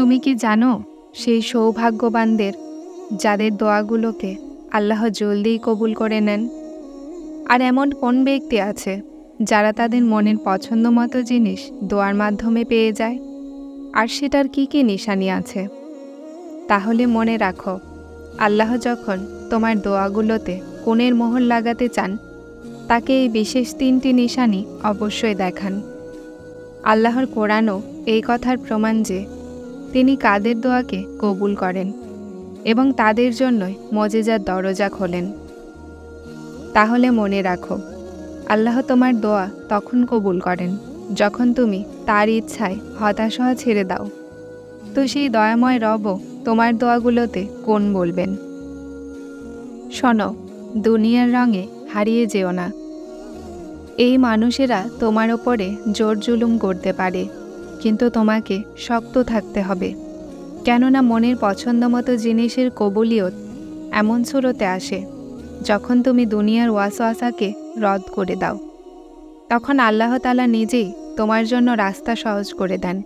তুমি কি জানো সেই সৌভাগ্যবানদের যাদের দোয়াগুলোকে আল্লাহ জলদিই কবুল করে নেন? আর এমন কোন ব্যক্তি আছে যারা তাদের মনের পছন্দ মতো জিনিস দোয়ার মাধ্যমে পেয়ে যায়? আর সেটার কি কি নিশানি আছে? তাহলে মনে রাখো, আল্লাহ যখন তোমার দোয়াগুলোতে কোণের মোহর লাগাতে চান, তাকে এই বিশেষ 3টি নিশানি অবশ্যই দেখান। আল্লাহর কোরআনও এই কথার প্রমাণ যে তিনি কাদের দোয়াকে কবুল করেন এবং তাদের জন্যই মজেজার দরজা খোলেন। তাহলে মনে রাখো, আল্লাহ তোমার দোয়া তখন কবুল করেন যখন তুমি তার ইচ্ছায় হতাশা ছেড়ে দাও। তো সেই দয়াময় রবও তোমার দোয়াগুলোতে কোন বলবেন। শোনো, দুনিয়ার রঙে হারিয়ে যেও না। এই মানুষেরা তোমার ওপরে জোর জুলুম করতে পারে, কিন্তু তোমাকে শক্ত থাকতে হবে। কেননা মনের পছন্দ মতো জিনিসের কবুলিয়ত এমন সুরতে আসে যখন তুমি দুনিয়ার ওয়াসওয়াসাকে রদ করে দাও। তখন আল্লাহ তাআলা নিজেই তোমার জন্য রাস্তা সহজ করে দেন,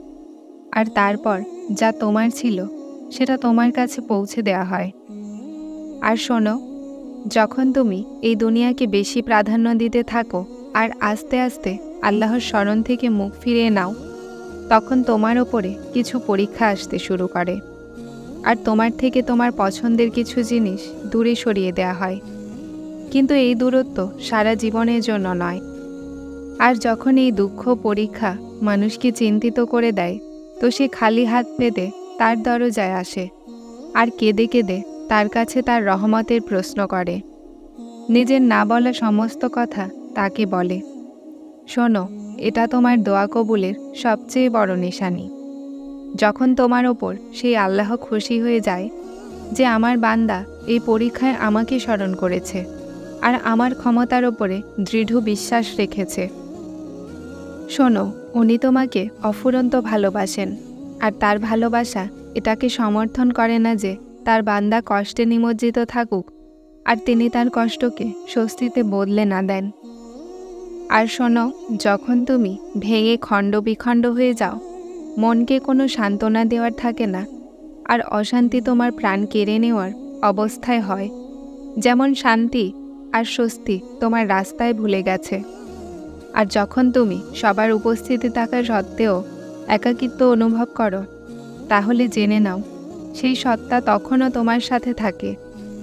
আর তারপর যা তোমার ছিল সেটা তোমার কাছে পৌঁছে দেওয়া হয়। আর শোনো, যখন তুমি এই দুনিয়াকে বেশি প্রাধান্য দিতে থাকো আর আস্তে আস্তে আল্লাহর স্মরণ থেকে মুখ ফিরিয়ে নাও, তখন তোমার ওপরে কিছু পরীক্ষা আসতে শুরু করে, আর তোমার থেকে তোমার পছন্দের কিছু জিনিস দূরে সরিয়ে দেওয়া হয়। কিন্তু এই দূরত্ব সারা জীবনের জন্য নয়। আর যখন এই দুঃখ পরীক্ষা মানুষকে চিন্তিত করে দেয়, তো সে খালি হাত পেতে তার দরজায় আসে আর কেঁদে কেঁদে তার কাছে তার রহমতের প্রশ্ন করে। নিজের না বলা সমস্ত কথা তাকে বলে। শোনো, এটা তোমার দোয়া কবুলের সবচেয়ে বড় নিশানি। যখন তোমার ওপর সেই আল্লাহ খুশি হয়ে যায় যে আমার বান্দা এই পরীক্ষায় আমাকে স্মরণ করেছে আর আমার ক্ষমতার ওপরে দৃঢ় বিশ্বাস রেখেছে। শোনো, উনি তোমাকে অফুরন্ত ভালোবাসেন, আর তার ভালোবাসা এটাকে সমর্থন করে না যে তার বান্দা কষ্টে নিমজ্জিত থাকুক আর তিনি তার কষ্টকে স্বস্তিতে বদলে না দেন। আর শোনো, যখন তুমি ভেঙে খণ্ড বিখণ্ড হয়ে যাও, মনকে কোনো সান্ত্বনা দেওয়ার থাকে না, আর অশান্তি তোমার প্রাণ কেড়ে নেওয়ার অবস্থায় হয়, যেমন শান্তি আর স্বস্তি তোমার রাস্তায় ভুলে গেছে। আর যখন তুমি সবার উপস্থিতি থাকা সত্ত্বেও একাকিত্ব অনুভব করো, তাহলে জেনে নাও সেই সত্তা তখনও তোমার সাথে থাকে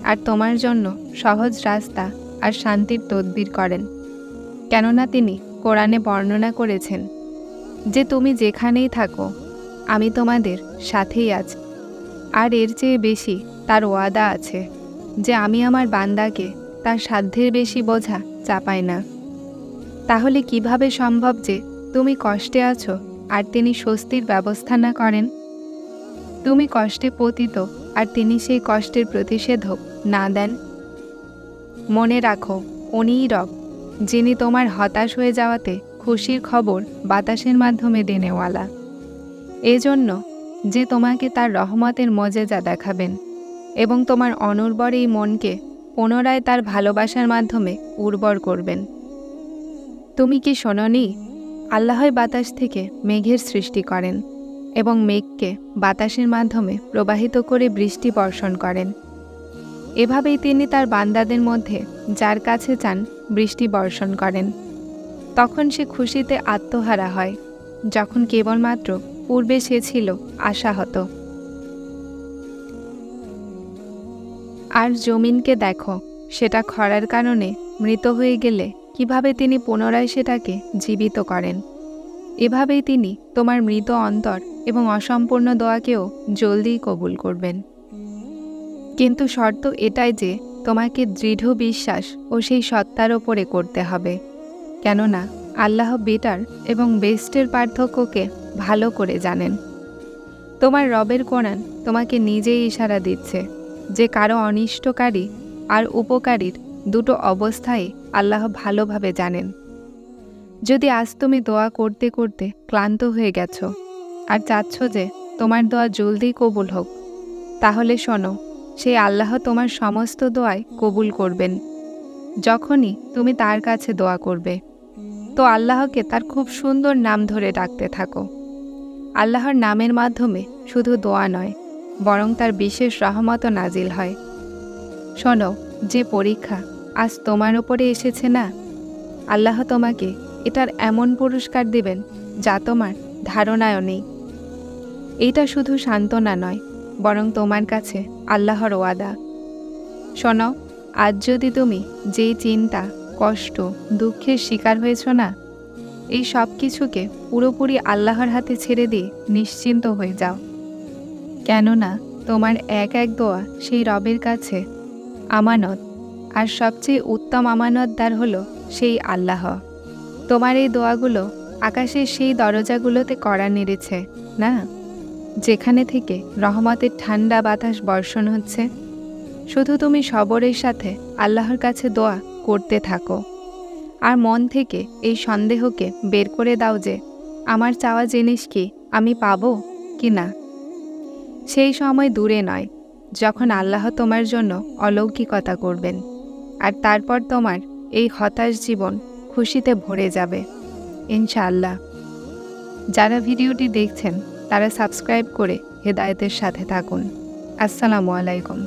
আর তোমার জন্য সহজ রাস্তা আর শান্তির তদবির করেন। কেননা তিনি কোরআনে বর্ণনা করেছেন যে তুমি যেখানেই থাকো আমি তোমাদের সাথেই আছি। আর এর চেয়ে বেশি তার ওয়াদা আছে যে আমি আমার বান্দাকে তার সাধ্যের বেশি বোঝা চাপাই না। তাহলে কিভাবে সম্ভব যে তুমি কষ্টে আছো আর তিনি স্বস্তির ব্যবস্থা না করেন? তুমি কষ্টে পতিত আর তিনি সেই কষ্টের প্রতিষেধক না দেন? মনে রাখো, উনিই রব, যিনি তোমার হতাশ হয়ে যাওয়াতে খুশির খবর বাতাসের মাধ্যমে দেনেওয়ালা। এজন্য যে তোমাকে তার রহমতের মজেজা দেখাবেন এবং তোমার অনুর্বর এই মনকে পুনরায় তার ভালোবাসার মাধ্যমে উর্বর করবেন। তুমি কি শোনোনি? আল্লাহই বাতাস থেকে মেঘের সৃষ্টি করেন এবং মেঘকে বাতাসের মাধ্যমে প্রবাহিত করে বৃষ্টি বর্ষণ করেন। এভাবেই তিনি তার বান্দাদের মধ্যে যার কাছে চান বৃষ্টি বর্ষণ করেন। তখন সে খুশিতে আত্মহারা হয়, যখন কেবলমাত্র পূর্বে সে ছিল আশাহত। আর জমিনকে দেখো, সেটা খরার কারণে মৃত হয়ে গেলে কিভাবে তিনি পুনরায় সেটাকে জীবিত করেন। এভাবেই তিনি তোমার মৃত অন্তর এবং অসম্পূর্ণ দোয়াকেও জলদি কবুল করবেন। কিন্তু শর্ত এটাই যে তোমাকে দৃঢ় বিশ্বাস ও সেই সত্তার ওপরে করতে হবে, কেননা আল্লাহ বেটার এবং বেস্টের পার্থক্যকে ভালো করে জানেন। তোমার রবের কোরআন তোমাকে নিজেই ইশারা দিচ্ছে যে কারো অনিষ্টকারী আর উপকারীর দুটো অবস্থায় আল্লাহ ভালোভাবে জানেন। যদি আজ তুমি দোয়া করতে করতে ক্লান্ত হয়ে গেছো আর চাচ্ছ যে তোমার দোয়া জলদি কবুল হোক, তাহলে শোনো, সেই আল্লাহ তোমার সমস্ত দোয়াই কবুল করবেন যখনই তুমি তার কাছে দোয়া করবে। তো আল্লাহকে তার খুব সুন্দর নাম ধরে ডাকতে থাকো। আল্লাহর নামের মাধ্যমে শুধু দোয়া নয়, বরং তার বিশেষ রহমতও নাজিল হয়। শোনো, যে পরীক্ষা আজ তোমার ওপরে এসেছে না, আল্লাহ তোমাকে এটার এমন পুরস্কার দিবেন যা তোমার ধারণায়ও নেই। এটা শুধু সান্ত্বনা নয়, বরং তোমার কাছে আল্লাহর ওয়াদা। শোনো, আজ যদি তুমি যেই চিন্তা, কষ্ট, দুঃখের শিকার হয়েছ না, এই সব কিছুকে পুরোপুরি আল্লাহর হাতে ছেড়ে দিয়ে নিশ্চিন্ত হয়ে যাও। কেননা তোমার এক এক দোয়া সেই রবের কাছে আমানত, আর সবচেয়ে উত্তম আমানতদার হলো সেই আল্লাহ। তোমার এই দোয়াগুলো আকাশের সেই দরজাগুলোতে কড়া নেড়েছে না, যেখানে থেকে রহমতের ঠান্ডা বাতাস বর্ষণ হচ্ছে। শুধু তুমি সবরের সাথে আল্লাহর কাছে দোয়া করতে থাকো, আর মন থেকে এই সন্দেহকে বের করে দাও যে আমার চাওয়া জিনিস কি আমি পাবো কি না। সেই সময় দূরে নয় যখন আল্লাহ তোমার জন্য অলৌকিকতা করবেন, আর তারপর তোমার এই হতাশ জীবন খুশিতে ভরে যাবে ইনশাআল্লাহ। যারা ভিডিওটি দেখছেন তারা সাবস্ক্রাইব করে হেদায়েতের সাথে থাকুন। আসসালামু আলাইকুম।